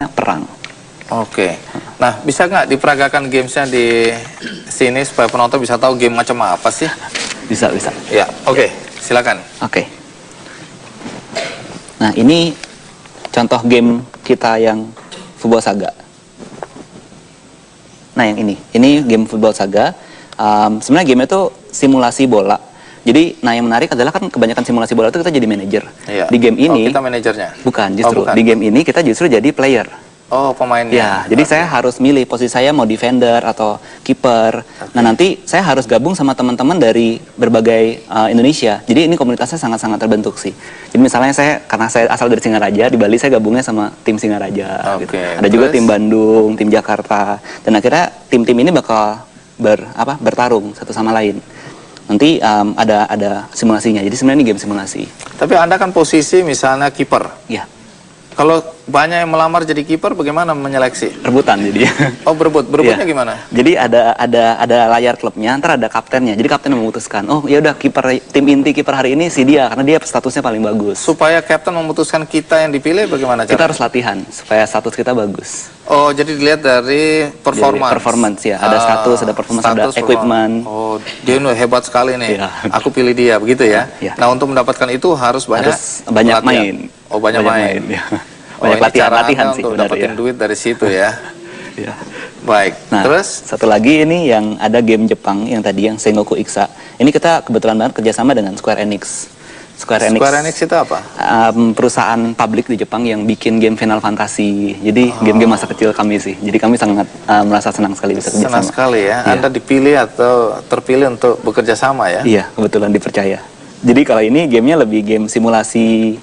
perang. Oke. Nah, bisa nggak diperagakan gamesnya di sini supaya penonton bisa tahu game macam apa sih? Bisa. Ya, oke. Silakan. Oke. Nah, ini contoh game kita yang Football Saga. Nah, yang ini game Football Saga. Sebenarnya game itu simulasi bola. Jadi, nah yang menarik adalah kan kebanyakan simulasi bola itu kita jadi manajer. Iya. Di game ini kita manajernya? Bukan, justru bukan. di game ini kita justru jadi player. Oh, pemainnya. Ya, jadi saya harus milih posisi saya mau defender atau kiper. Nah, nanti saya harus gabung sama teman-teman dari berbagai Indonesia. Jadi ini komunitasnya sangat-sangat terbentuk sih. Jadi misalnya karena saya asal dari Singaraja, di Bali saya gabungnya sama tim Singaraja. Gitu. Ada juga tim Bandung, tim Jakarta. Dan akhirnya tim-tim ini bakal bertarung satu sama lain. Nanti ada simulasinya. Jadi sebenarnya ini game simulasi. Tapi Anda kan posisi misalnya kiper. Ya. Kalau banyak yang melamar jadi kiper, bagaimana menyeleksi? Rebutan jadi. Oh, berebutnya ya. Gimana? Jadi ada layar klubnya, ntar ada kaptennya. Jadi kapten memutuskan, oh ya udah tim inti kiper hari ini si dia karena dia statusnya paling bagus. Supaya kapten memutuskan kita yang dipilih, bagaimana cara? Kita harus latihan supaya status kita bagus. Oh, jadi dilihat dari performance. Dari performance ya, ada status, ada performance, ada equipment. Oh, dia hebat sekali nih. Ya. Aku pilih dia, begitu ya? Ya. Nah, untuk mendapatkan itu harus banyak main. Oh, banyak main. Ya. Banyak latihan sih untuk dapetin duit dari situ ya. Ya. Baik. Nah, terus satu lagi ini yang ada game Jepang yang tadi yang Sengoku Iksa. Ini kita kebetulan banget kerjasama dengan Square Enix. Square Enix itu apa? Perusahaan publik di Jepang yang bikin game Final Fantasy. Jadi game-game masa kecil kami sih. Jadi kami sangat merasa senang sekali bisa kerjasama. Senang sekali ya. Iya. Anda dipilih atau terpilih untuk bekerja sama ya? Iya, kebetulan dipercaya. Jadi kalau ini gamenya lebih game simulasi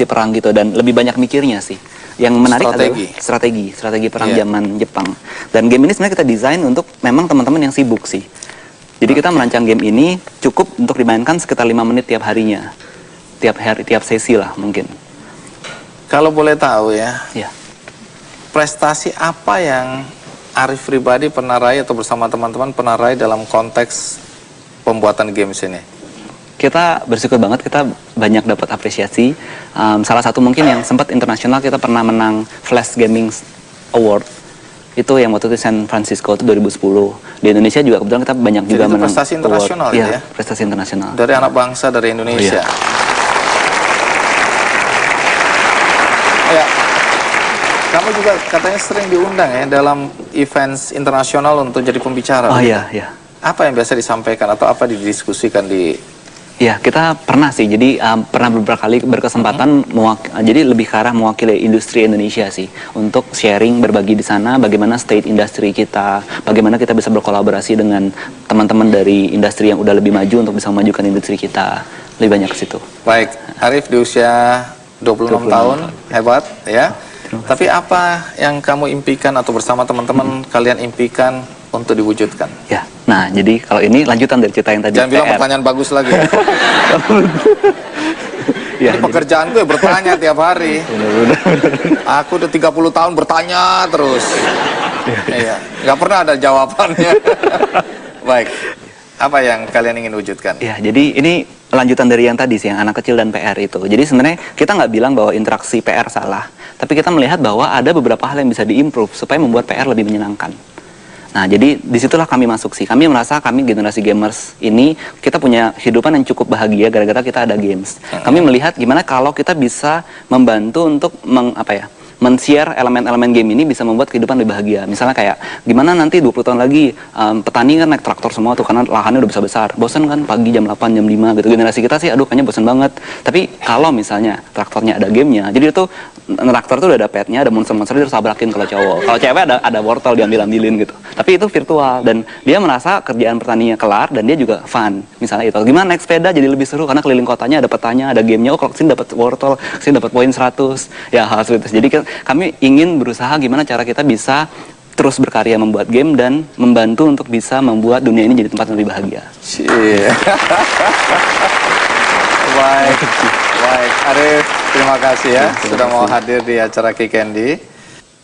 perang gitu dan lebih banyak mikirnya sih. Yang menarik adalah strategi perang zaman Jepang. Dan game ini sebenarnya kita desain untuk memang teman-teman yang sibuk sih. Jadi kita merancang game ini cukup untuk dimainkan sekitar 5 menit tiap harinya. Tiap sesi lah mungkin. Kalau boleh tahu ya. Ya. Prestasi apa yang Arif pribadi pernah raih atau bersama teman-teman pernah raih dalam konteks pembuatan games ini? Kita bersyukur banget, kita banyak dapat apresiasi. Salah satu mungkin yang sempat internasional, kita pernah menang Flash Gaming Award. Itu yang waktu itu San Francisco itu 2010. Di Indonesia juga kebetulan kita banyak juga menang prestasi internasional award. Ya? Prestasi internasional. Dari anak bangsa dari Indonesia. Ya. Kamu juga katanya sering diundang ya dalam events internasional untuk jadi pembicara. Oh iya. Apa yang biasa disampaikan atau apa didiskusikan di... Ya, kita pernah sih. Jadi pernah beberapa kali berkesempatan jadi lebih ke arah mewakili industri Indonesia sih untuk sharing, berbagi di sana bagaimana state industri kita, bagaimana kita bisa berkolaborasi dengan teman-teman dari industri yang udah lebih maju untuk bisa memajukan industri kita. Lebih banyak ke situ. Baik, Arif di usia 26 tahun, hebat ya. Tapi apa yang kamu impikan atau bersama teman-teman kalian impikan untuk diwujudkan? Ya, nah jadi kalau ini lanjutan dari cerita yang tadi. Jangan bilang pertanyaan bagus lagi ya. Ya, pekerjaanku ya bertanya tiap hari. Benar. Aku udah 30 tahun bertanya terus. Iya, nggak pernah ada jawabannya. Baik, apa yang kalian ingin wujudkan? Ya, jadi ini lanjutan dari yang tadi sih, yang anak kecil dan PR itu. Jadi sebenarnya kita nggak bilang bahwa interaksi PR salah, tapi kita melihat bahwa ada beberapa hal yang bisa diimprove supaya membuat PR lebih menyenangkan. Nah, jadi disitulah kami masuk sih. Kami merasa kami generasi gamers ini kita punya kehidupan yang cukup bahagia gara-gara kita ada games. Kami melihat gimana kalau kita bisa membantu untuk men-share elemen-elemen game ini bisa membuat kehidupan lebih bahagia. Misalnya kayak gimana nanti 20 tahun lagi petani kan naik traktor semua tuh karena lahannya udah besar-besar. Bosan kan pagi jam 8, jam 5 gitu. Generasi kita sih aduh kayaknya bosan banget. Tapi kalau misalnya traktornya ada gamenya, jadi itu traktor tuh udah ada petnya, ada monster-monster dia harus tabrakin kalau cowok. Kalau cewek ada wortel diambil-ambilin gitu. Tapi itu virtual dan dia merasa kerjaan petaninya kelar dan dia juga fun. Misalnya itu. Gimana naik sepeda jadi lebih seru karena keliling kotanya ada petanya, ada gamenya. Oh kalau kesini dapat wortel, kesini dapat poin 100. Ya hal seperti itu. Jadi kami ingin berusaha gimana cara kita bisa terus berkarya membuat game dan membantu untuk bisa membuat dunia ini jadi tempat yang lebih bahagia. Baik, Arif, terima kasih ya sudah mau hadir di acara Kick Candy.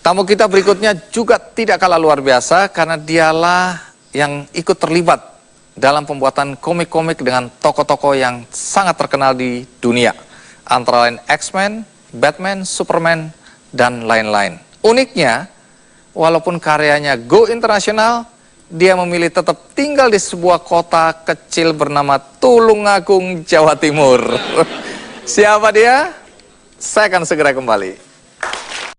Tamu kita berikutnya juga tidak kalah luar biasa karena dialah yang ikut terlibat dalam pembuatan komik-komik dengan tokoh-tokoh yang sangat terkenal di dunia. Antara lain X-Men, Batman, Superman, dan lain-lain. Uniknya, walaupun karyanya go internasional, dia memilih tetap tinggal di sebuah kota kecil bernama Tulungagung, Jawa Timur. Siapa dia? Saya akan segera kembali.